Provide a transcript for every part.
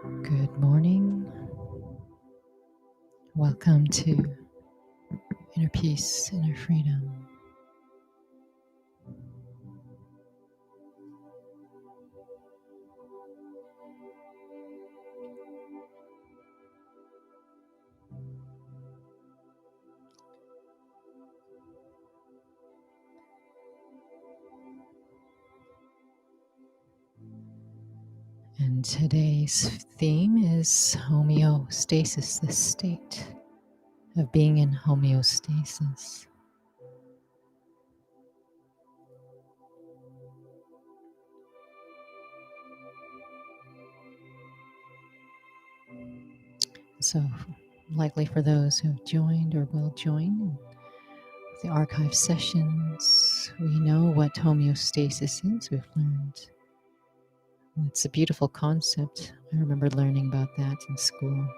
Good morning. Welcome to Inner Peace, Inner Freedom. And today's theme is homeostasis, the state of being in homeostasis. So, likely for those who have joined or will join the archive sessions, we know what homeostasis is. We've learned. It's a beautiful concept. I remember learning about that in school.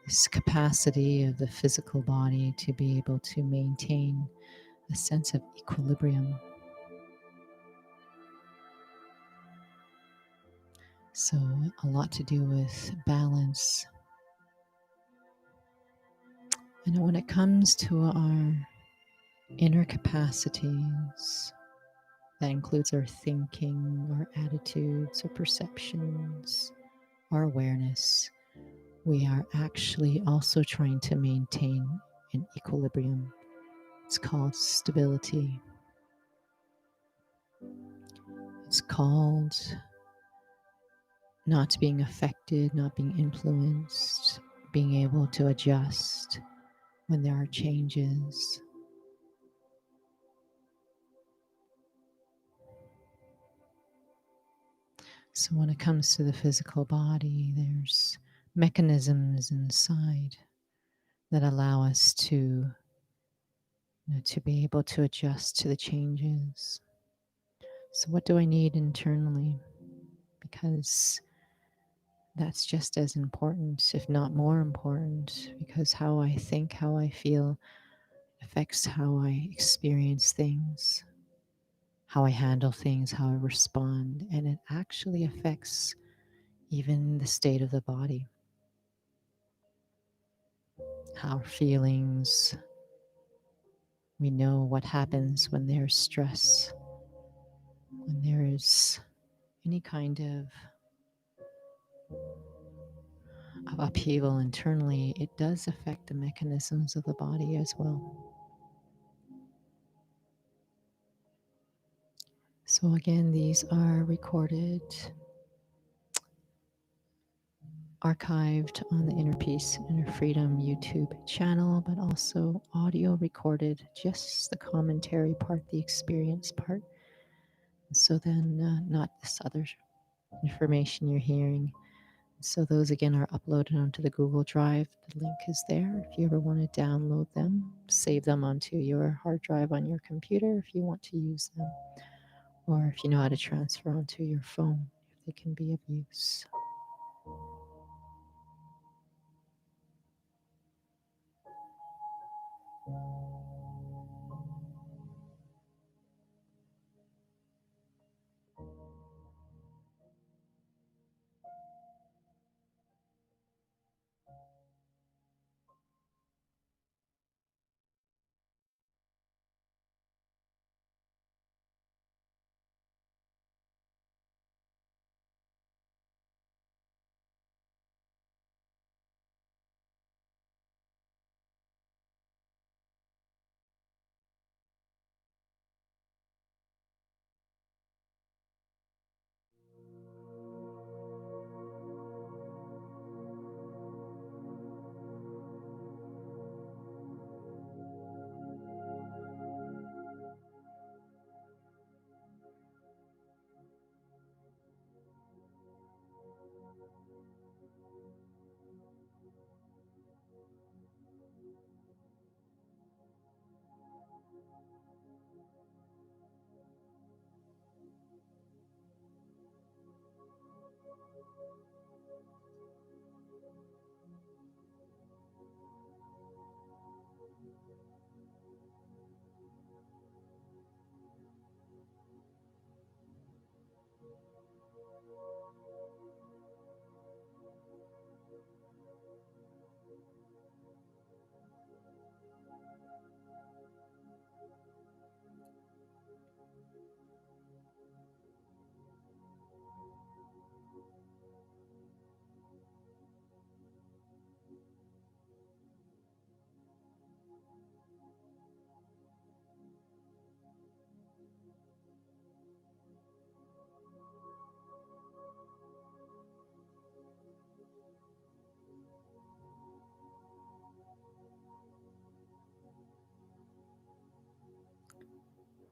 This capacity of the physical body to be able to maintain a sense of equilibrium. So, a lot to do with balance. And when it comes to our inner capacities, that includes our thinking, our attitudes, our perceptions, our awareness, we are actually also trying to maintain an equilibrium. It's called stability. It's called not being affected, not being influenced, being able to adjust when there are changes. So when it comes to the physical body, there's mechanisms inside that allow us to be able to adjust to the changes. So what do I need internally? Because that's just as important, if not more important, because how I think, how I feel affects how I experience things, how I handle things, how I respond, and it actually affects even the state of the body. Our feelings, we know what happens when there's stress, when there is any kind of upheaval internally, it does affect the mechanisms of the body as well. So again, these are recorded, archived on the Inner Peace, Inner Freedom YouTube channel, but also audio recorded, just the commentary part, the experience part. So then not this other information you're hearing. So those again are uploaded onto the Google Drive. The link is there. If you ever want to download them, save them onto your hard drive on your computer if you want to use them, or if you know how to transfer onto your phone, if they can be of use.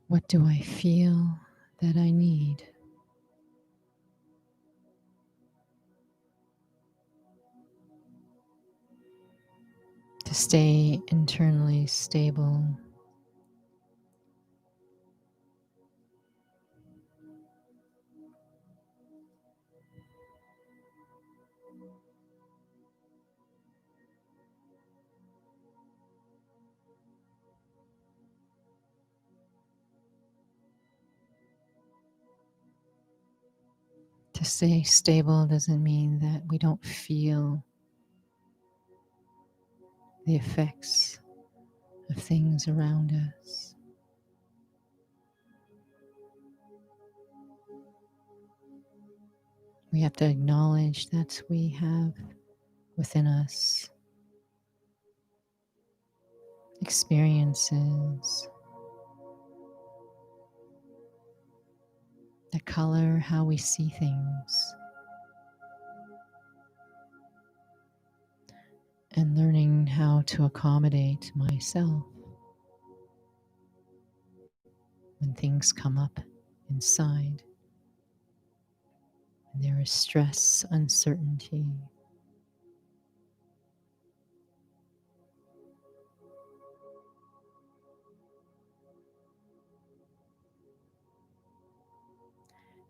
What do I feel that I need? To stay internally stable, to stay stable doesn't mean that we don't feel the effects of things around us. We have to acknowledge that we have within us experiences that color how we see things, and learning how to accommodate myself when things come up inside and there is stress, uncertainty.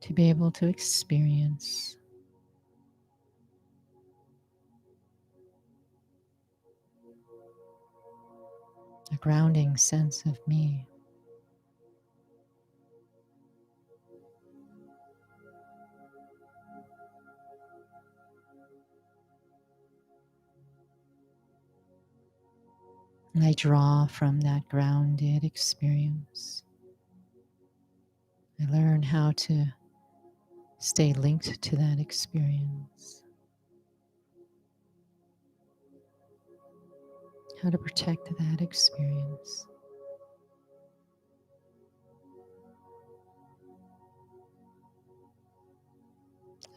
To be able to experience a grounding sense of me. And I draw from that grounded experience. I learn how to stay linked to that experience, how to protect that experience.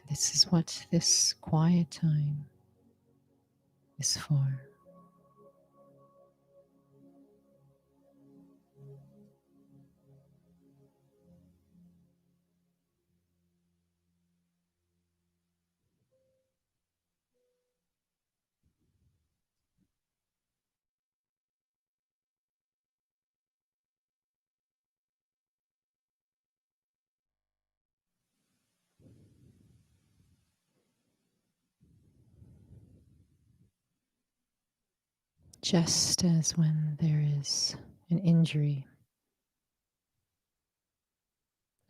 This is what this quiet time is for. Just as when there is an injury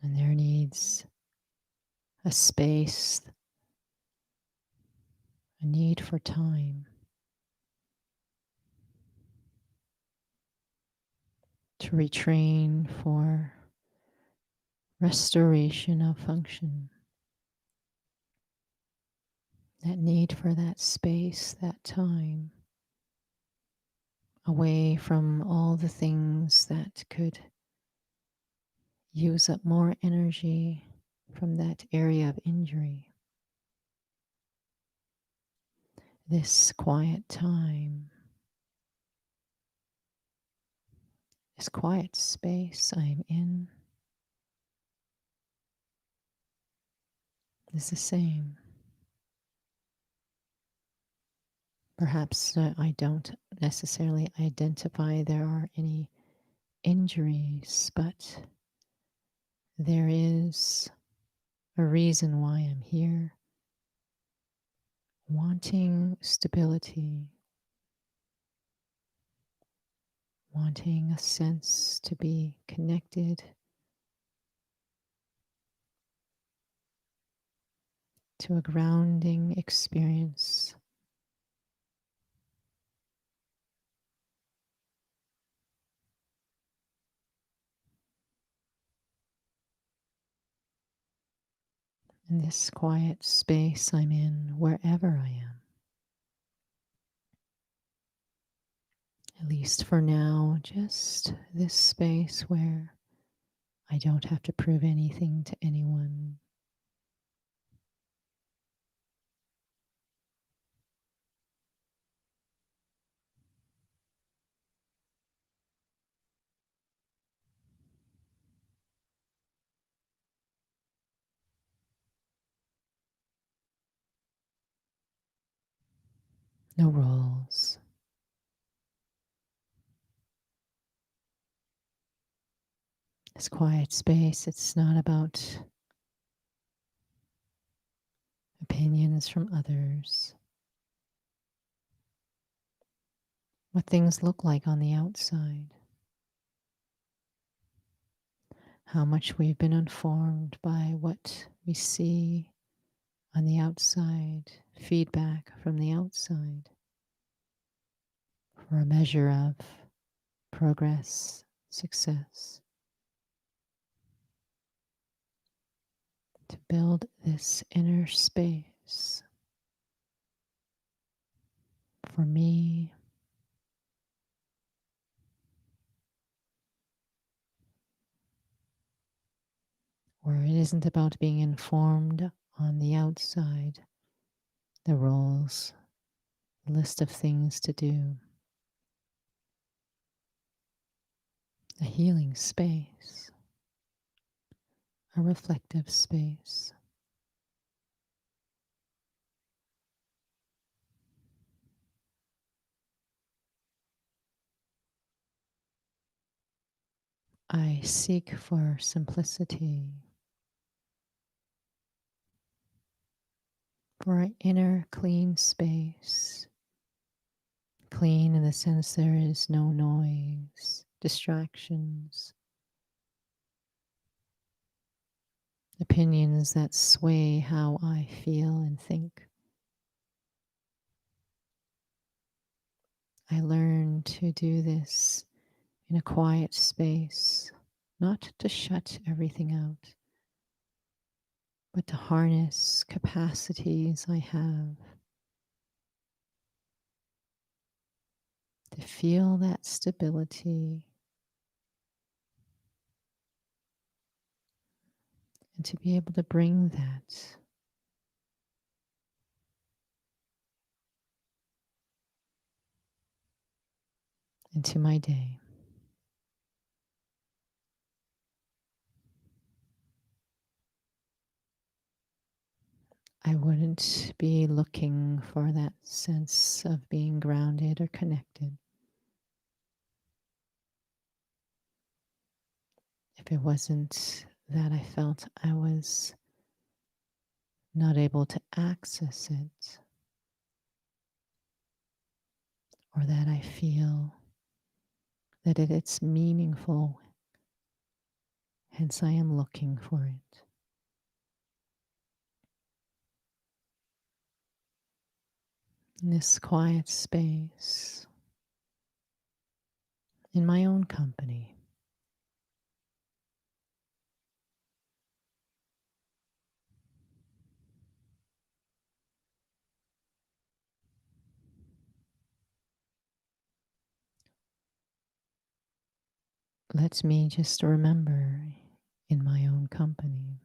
and there needs a space, a need for time to retrain for restoration of function, that need for that space, that time, away from all the things that could use up more energy from that area of injury. This quiet time, this quiet space I'm in is the same. Perhaps I don't necessarily identify there are any injuries, but there is a reason why I'm here, wanting stability, wanting a sense to be connected to a grounding experience. In this quiet space I'm in, wherever I am. At least for now, just this space where I don't have to prove anything to anyone. No roles. This quiet space, it's not about opinions from others, what things look like on the outside, how much we've been informed by what we see on the outside, feedback from the outside, for a measure of progress, success, to build this inner space for me, where it isn't about being informed on the outside, the roles, the list of things to do, a healing space, a reflective space. I seek for simplicity, for an inner clean space. Clean in the sense there is no noise, distractions, opinions that sway how I feel and think. I learn to do this in a quiet space, not to shut everything out, but to harness capacities I have, to feel that stability and to be able to bring that into my day. I wouldn't be looking for that sense of being grounded or connected if it wasn't that I felt I was not able to access it, or that I feel that it's meaningful, hence I am looking for it. In this quiet space, in my own company, let me just remember in my own company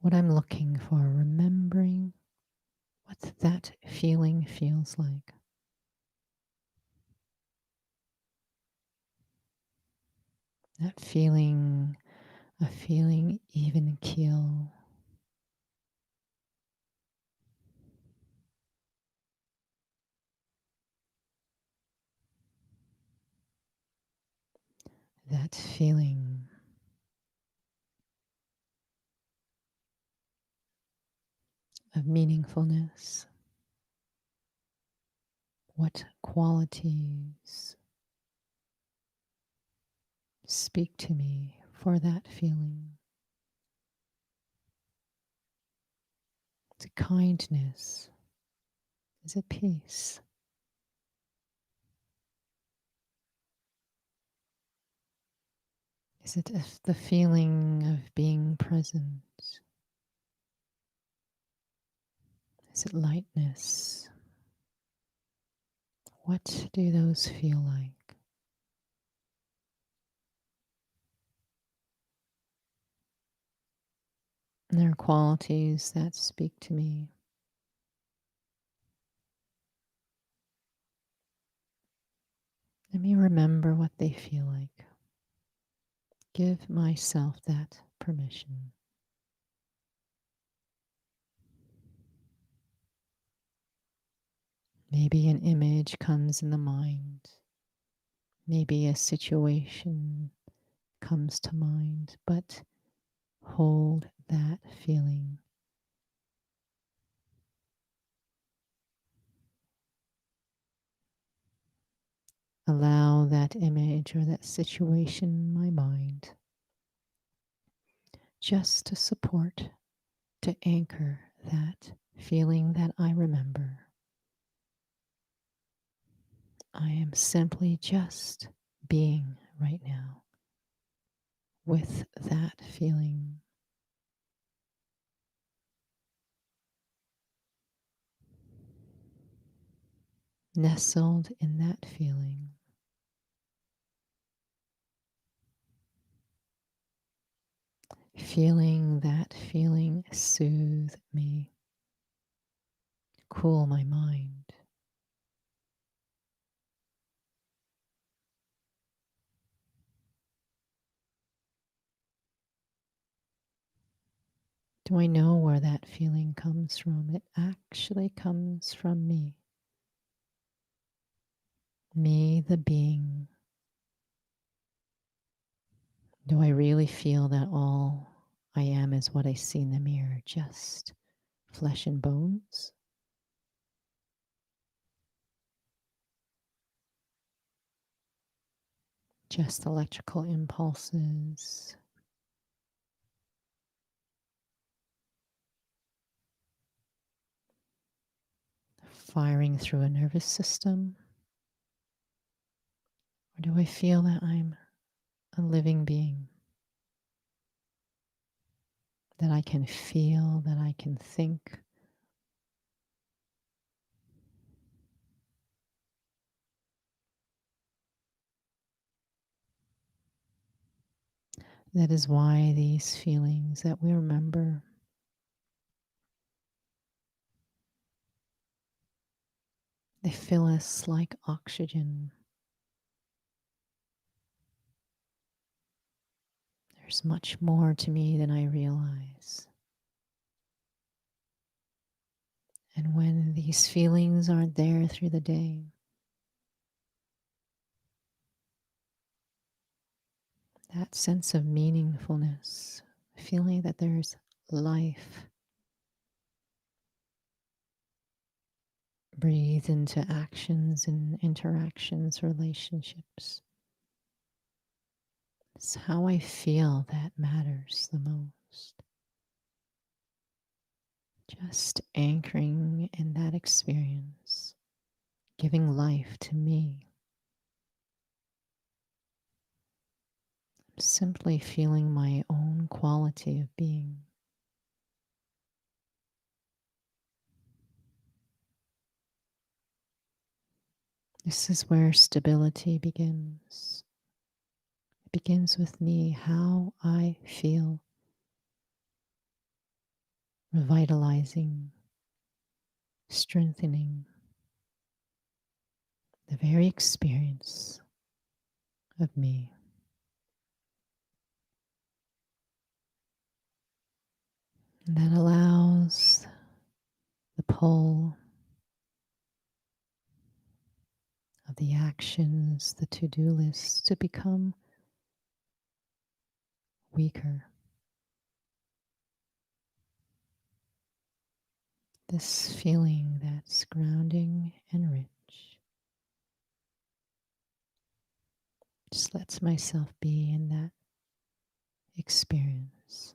what I'm looking for, remembering what that feeling feels like. That feeling, a feeling even keel, that feeling of meaningfulness. What qualities speak to me for that feeling? Is it kindness? Is it peace? Is it the feeling of being present? Is it lightness? What do those feel like? And there are qualities that speak to me. Let me remember what they feel like. Give myself that permission. Maybe an image comes in the mind. Maybe a situation comes to mind, but hold that feeling. Allow that image or that situation in my mind just to support, to anchor that feeling that I remember. I am simply just being right now with that feeling. Nestled in that feeling. Feeling that feeling soothe me, cool my mind. Do I know where that feeling comes from? It actually comes from me. Me, the being. Do I really feel that all I am is what I see in the mirror, just flesh and bones? Just electrical impulses, firing through a nervous system? Or do I feel that I'm a living being? That I can feel, that I can think? That is why these feelings that we remember, they fill us like oxygen. There's much more to me than I realize. And when these feelings aren't there through the day, that sense of meaningfulness, feeling that there's life breathed into actions and interactions, relationships. It's how I feel that matters the most. Just anchoring in that experience, giving life to me. Simply feeling my own quality of being. This is where stability begins. It begins with me, how I feel, revitalizing, strengthening the very experience of me. And that allows the pull of the actions, the to-do lists to become weaker. This feeling that's grounding and rich just lets myself be in that experience.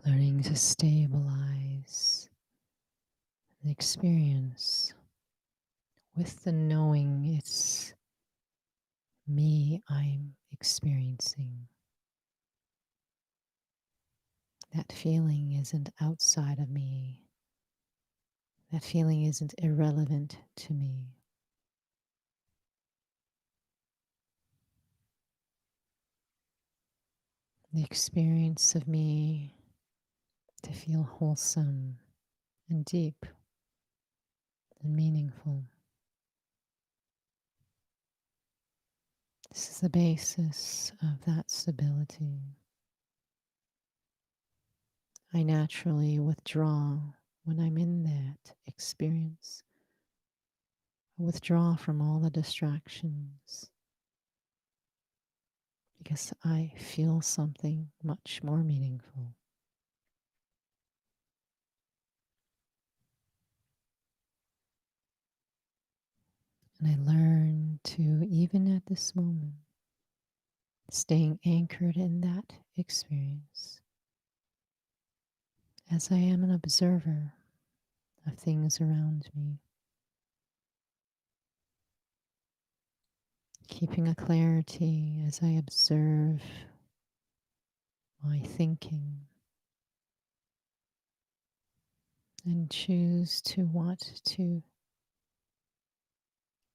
learning to stabilize the experience with the knowing it's me I'm experiencing. That feeling isn't outside of me. That feeling isn't irrelevant to me. The experience of me to feel wholesome and deep and meaningful. This is the basis of that stability. I naturally withdraw when I'm in that experience. I withdraw from all the distractions because I feel something much more meaningful. And I learn to, even at this moment, staying anchored in that experience as I am an observer of things around me, keeping a clarity as I observe my thinking and choose to want to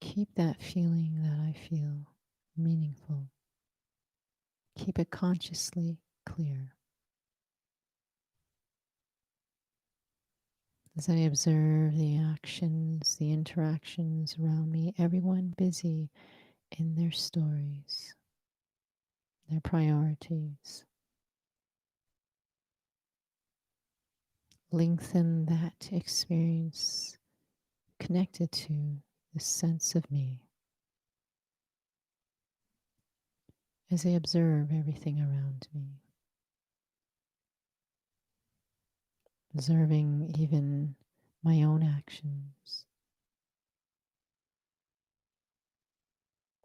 keep that feeling that I feel meaningful, keep it consciously clear. As I observe the actions, the interactions around me, everyone busy in their stories, their priorities, lengthen that experience connected to the sense of me as I observe everything around me, observing even my own actions.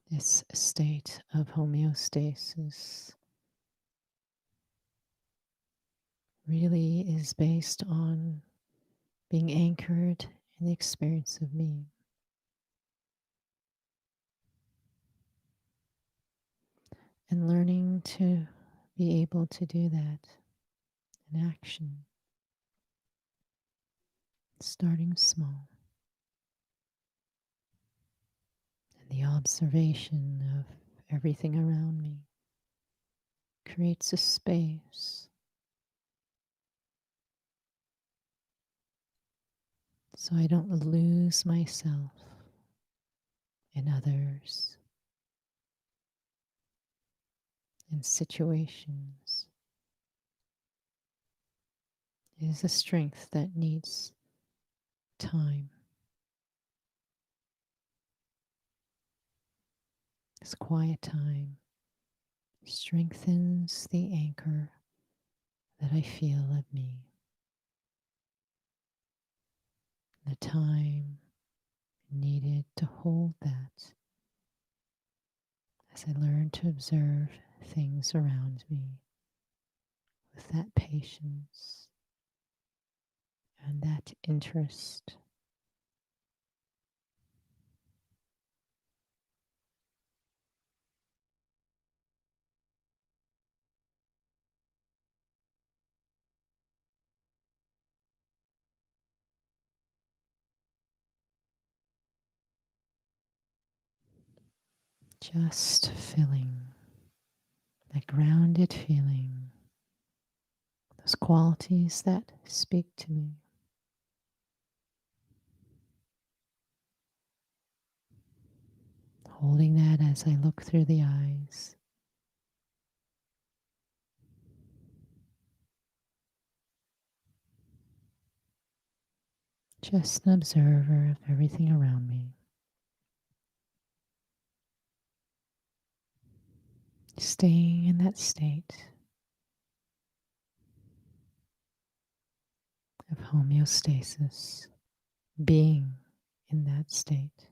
This state of homeostasis really is based on being anchored in the experience of me. And learning to be able to do that in action, starting small. And the observation of everything around me creates a space so I don't lose myself in others, in situations. It is a strength that needs time. This quiet time strengthens the anchor that I feel of me. The time needed to hold that as I learn to observe things around me with that patience and that interest. Just feeling that grounded feeling, those qualities that speak to me. Holding that as I look through the eyes. Just an observer of everything around me. Staying in that state of homeostasis, being in that state.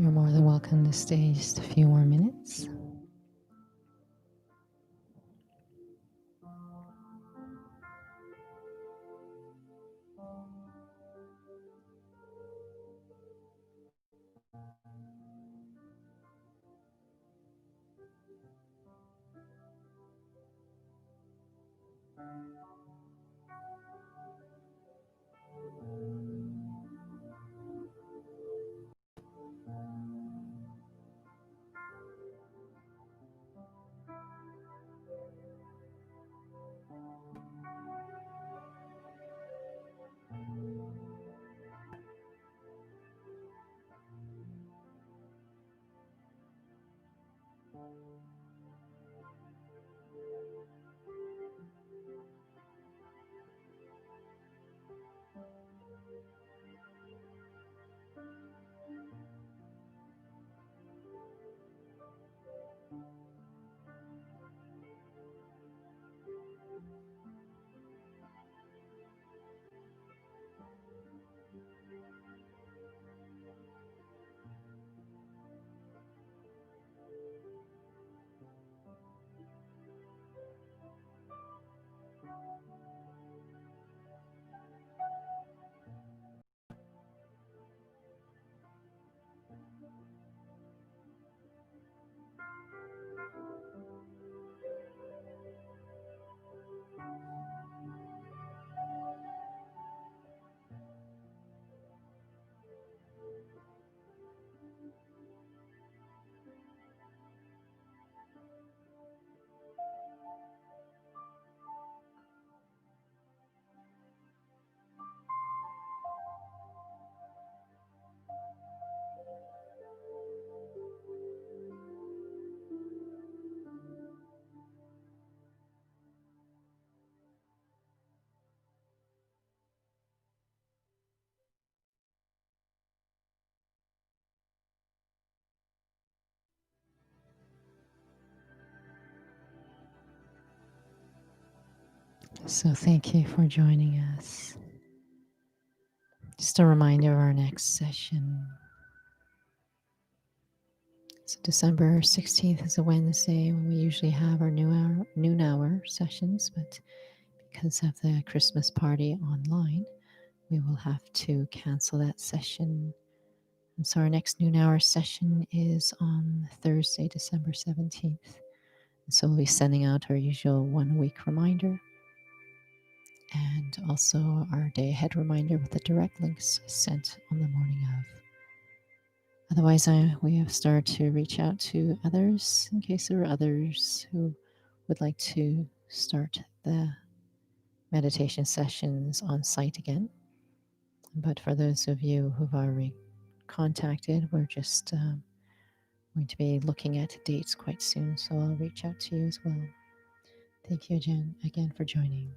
You're more than welcome to stay just a few more minutes. So, thank you for joining us. Just a reminder of our next session. So December 16th is a Wednesday when we usually have our noon hour sessions, but because of the Christmas party online, we will have to cancel that session. And so our next noon hour session is on Thursday, December 17th. And so we'll be sending out our usual 1 week reminder and also our day ahead reminder with the direct links sent on the morning of. Otherwise, we have started to reach out to others in case there are others who would like to start the meditation sessions on site again. But for those of you who've already contacted, we're just going to be looking at dates quite soon, so I'll reach out to you as well. Thank you again for joining.